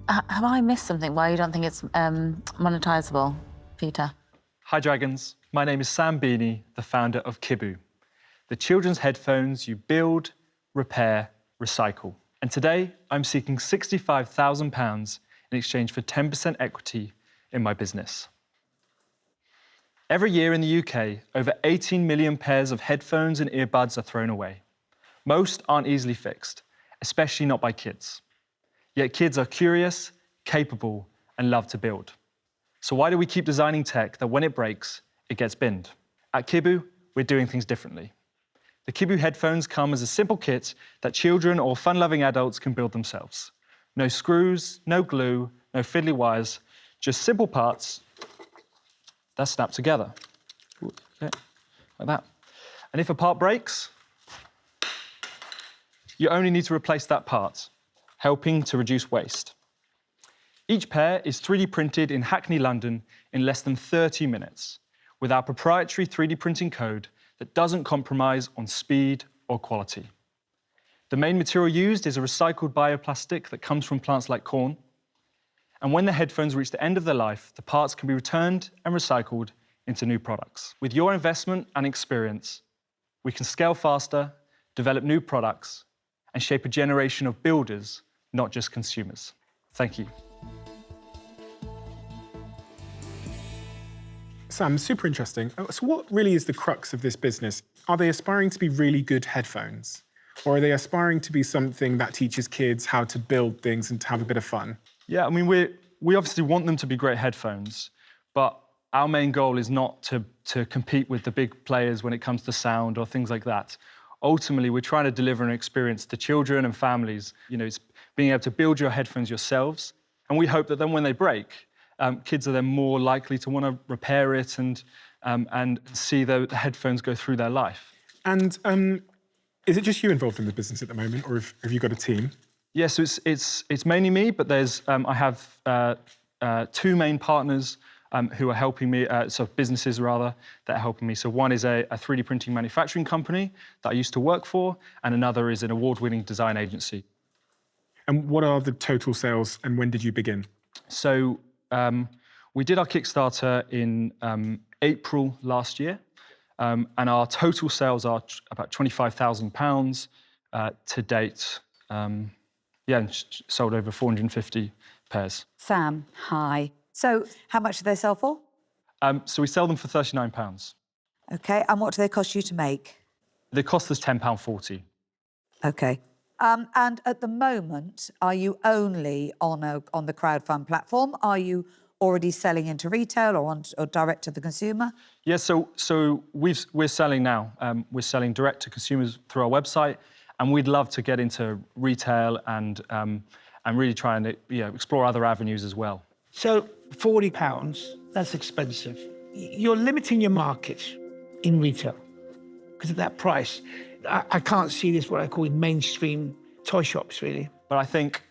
Have I missed something? Why you don't think it's monetizable, Peter? Hi, Dragons. My name is Sam Beanie, the founder of Kibu, the children's headphones you build, repair, recycle. And today, I'm seeking £65,000 in exchange for 10% equity in my business. Every year in the UK, over 18 million pairs of headphones and earbuds are thrown away. Most aren't easily fixed, especially not by kids. Yet kids are curious, capable, and love to build. So why do we keep designing tech that when it breaks, it gets binned? At Kibu, we're doing things differently. The Kibu headphones come as a simple kit that children or fun-loving adults can build themselves. No screws, no glue, no fiddly wires, just simple parts that snap together. Ooh, okay, like that. And if a part breaks, you only need to replace that part, helping to reduce waste. Each pair is 3D printed in Hackney, London in less than 30 minutes with our proprietary 3D printing code that doesn't compromise on speed or quality. The main material used is a recycled bioplastic that comes from plants like corn. And when the headphones reach the end of their life, the parts can be returned and recycled into new products. With your investment and experience, we can scale faster, develop new products, and shape a generation of builders, not just consumers. Thank you. Sam, super interesting. So what really is the crux of this business? Are they aspiring to be really good headphones? Or are they aspiring to be something that teaches kids how to build things and to have a bit of fun? Yeah, I mean, we obviously want them to be great headphones, but our main goal is not to compete with the big players when it comes to sound or things like that. Ultimately, we're trying to deliver an experience to children and families. You know, it's being able to build your headphones yourselves. And we hope that then when they break, kids are then more likely to want to repair it and see the headphones go through their life. And is it just you involved in the business at the moment, or have you got a team? Yeah, so it's mainly me, but I have two main partners who are helping me, so businesses rather, that are helping me. So one is a 3D printing manufacturing company that I used to work for, and another is an award-winning design agency. And what are the total sales, and when did you begin? So we did our Kickstarter in April last year, and our total sales are about £25,000 to date. Yeah, and sold over 450 pairs. Sam, hi. So how much do they sell for? So we sell them for £39. OK, and what do they cost you to make? They cost us £10.40. OK. And at the moment, are you only on the crowdfund platform? Are you already selling into retail or direct to the consumer? Yeah, so we're selling now. We're selling direct to consumers through our website, and we'd love to get into retail and really try and explore other avenues as well. So £40, that's expensive. You're limiting your market in retail because at that price. I can't see this, what I call in mainstream toy shops, really. But I think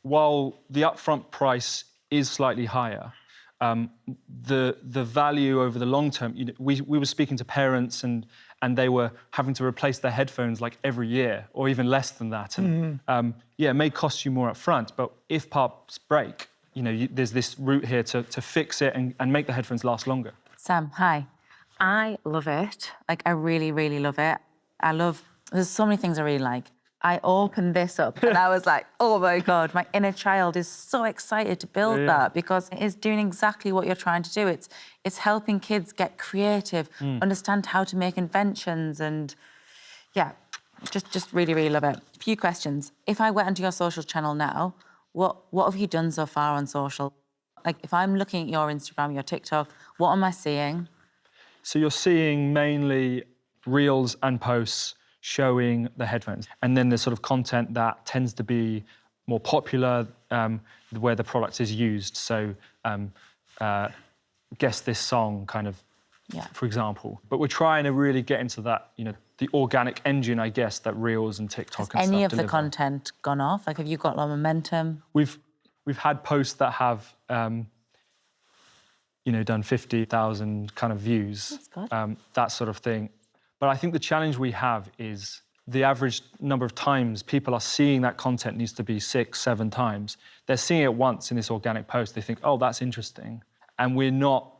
while the upfront price is slightly higher, the value over the long term, we were speaking to parents and they were having to replace their headphones like every year or even less than that. And yeah, it may cost you more up front, but if parts break, there's this route here to fix it and make the headphones last longer. Sam, hi. I love it. Like, I really, really love it. There's so many things I really like. I opened this up and I was like, oh my God, my inner child is so excited to build that because it is doing exactly what you're trying to do. It's helping kids get creative, understand how to make inventions and yeah, just really, really love it. A few questions. If I went onto your social channel now, what have you done so far on social? Like if I'm looking at your Instagram, your TikTok, what am I seeing? So you're seeing mainly reels and posts showing the headphones. And then there's sort of content that tends to be more popular where the product is used. So guess this song kind of, for example. But we're trying to really get into that, the organic engine, I guess, that reels and TikTok and stuff any of deliver. the content gone off? Like, have you got a lot of momentum? We've had posts that have, done 50,000 kind of views. That's good. That sort of thing. But I think the challenge we have is the average number of times people are seeing that content needs to be 6, 7 times. They're seeing it once in this organic post. They think, oh, that's interesting. And we're not,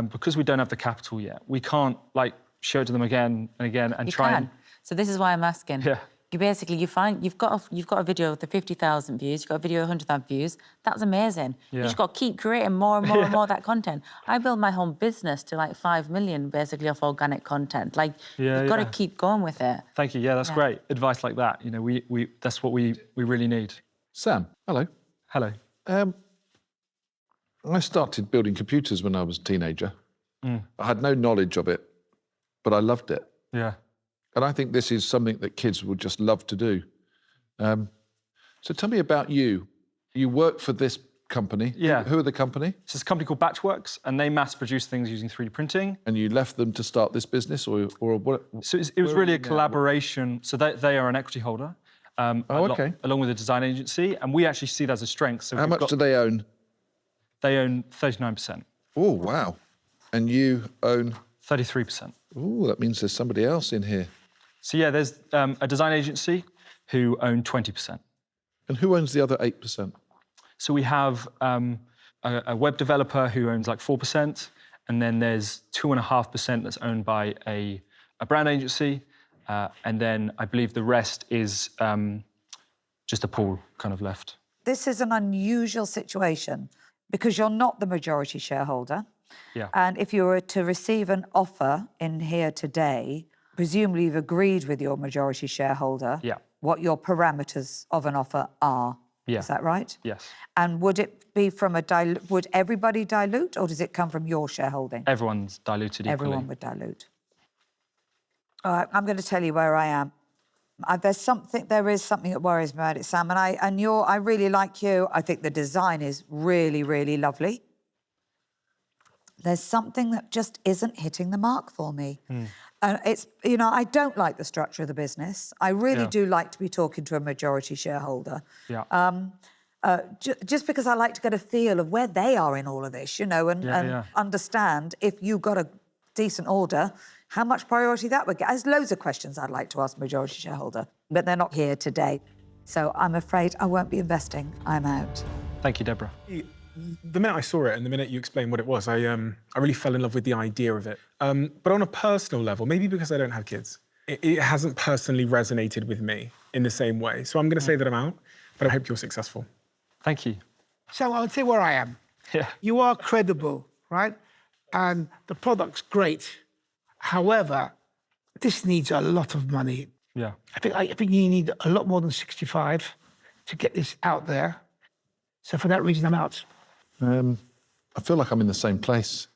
because we don't have the capital yet, we can't like show it to them again and again and You try can. and... So this is why I'm asking. Yeah. You basically, you've got a video with the 50,000 views, you've got a video with 100,000 views. That's amazing. You Yeah. just got to keep creating more and more and more of that content. I built my whole business to like 5 million basically off organic content. Like, you've got to keep going with it. Thank you. Yeah, that's great. Advice like that, you know, that's what we really need. Sam, hello. Hello. I started building computers when I was a teenager. I had no knowledge of it, but I loved it. Yeah. And I think this is something that kids would just love to do. So tell me about you. You work for this company. Yeah. Who are the company? So it's a company called Batchworks, and they mass produce things using 3D printing. And you left them to start this business, or what? So it was really a collaboration. So they are an equity holder. okay. Along with a design agency, and we actually see that as a strength. So How much do they own? They own 39%. Oh, wow. And you own? 33%. Oh, that means there's somebody else in here. So yeah, there's a design agency who own 20%. And who owns the other 8%? So we have a web developer who owns like 4%, and then there's 2.5% that's owned by a brand agency, and then I believe the rest is just a pool kind of left. This is an unusual situation because you're not the majority shareholder. Yeah. And if you were to receive an offer in here today, presumably you've agreed with your majority shareholder Yeah. what your parameters of an offer are. Yeah. Is that right? Yes. And would it be from would everybody dilute, or does it come from your shareholding? Everyone's diluted equally. Everyone would dilute. All right, I'm going to tell you where I am. There is something that worries me about it, Sam, and I really like you. I think the design is really, really lovely. There's something that just isn't hitting the mark for me. And it's, I don't like the structure of the business. I really do like to be talking to a majority shareholder. Yeah. Just because I like to get a feel of where they are in all of this, and understand if you got a decent order, how much priority that would get. There's loads of questions I'd like to ask majority shareholder, but they're not here today. So I'm afraid I won't be investing. I'm out. Thank you, Deborah. The minute I saw it and the minute you explained what it was, I really fell in love with the idea of it. But on a personal level, maybe because I don't have kids, it hasn't personally resonated with me in the same way. So I'm going to say that I'm out, but I hope you're successful. Thank you. So I'll tell you where I am. Yeah. You are credible, right? And the product's great. However, this needs a lot of money. Yeah. I think you need a lot more than 65 to get this out there. So for that reason, I'm out. I feel like I'm in the same place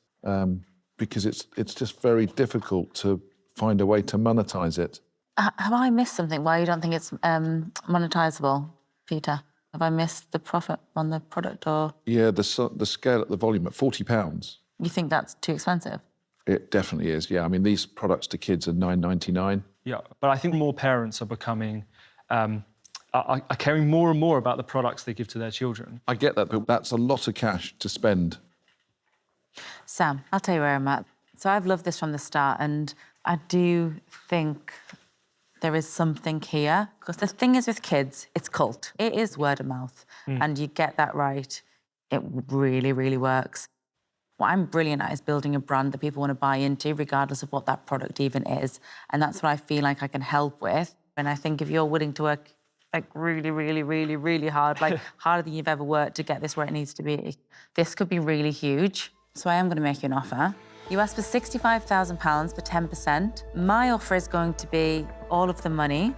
because it's just very difficult to find a way to monetize it. Have I missed something? Why you don't think it's monetizable, Peter? Have I missed the profit on the product, or Yeah, the scale at the volume at £40. you think that's too expensive? It definitely is. Yeah, I mean these products to kids are £9.99. Yeah, but I think more parents are becoming, are caring more and more about the products they give to their children. I get that, but that's a lot of cash to spend. Sam, I'll tell you where I'm at. So I've loved this from the start, and I do think there is something here. Because the thing is with kids, it's cult. It is word of mouth. And you get that right, it really, really works. What I'm brilliant at is building a brand that people want to buy into, regardless of what that product even is. And that's what I feel like I can help with. And I think if you're willing to work like really, really, really, really hard, like harder than you've ever worked to get this where it needs to be, this could be really huge. So I am going to make you an offer. You asked for £65,000 for 10%. My offer is going to be all of the money,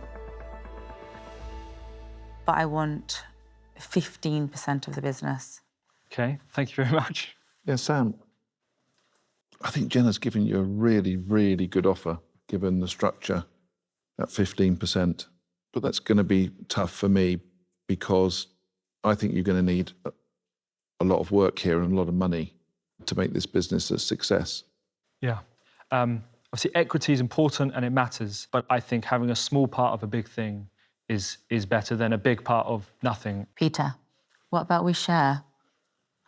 but I want 15% of the business. Okay, thank you very much. Yeah, Sam, I think Jenna's given you a really, really good offer, given the structure at 15%. But that's going to be tough for me because I think you're going to need a lot of work here and a lot of money to make this business a success. Yeah. Obviously, equity is important and it matters, but I think having a small part of a big thing is better than a big part of nothing. Peter, what about we share?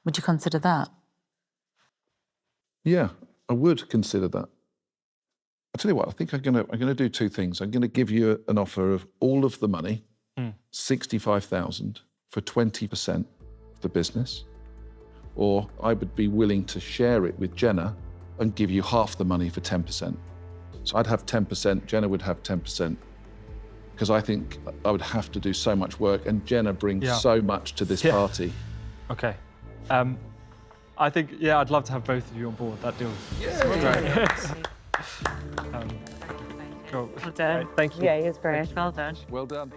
Would you consider that? Yeah, I would consider that. I'll tell you what, I think I'm gonna do two things. I'm gonna give you an offer of all of the money, 65,000 for 20% of the business, or I would be willing to share it with Jenna and give you half the money for 10%. So I'd have 10%, Jenna would have 10%, because I think I would have to do so much work, and Jenna brings so much to this party. Okay. I think, I'd love to have both of you on board. That deal. Cool. Well done. Thank you. Yeah, he was great. Well done. Well done.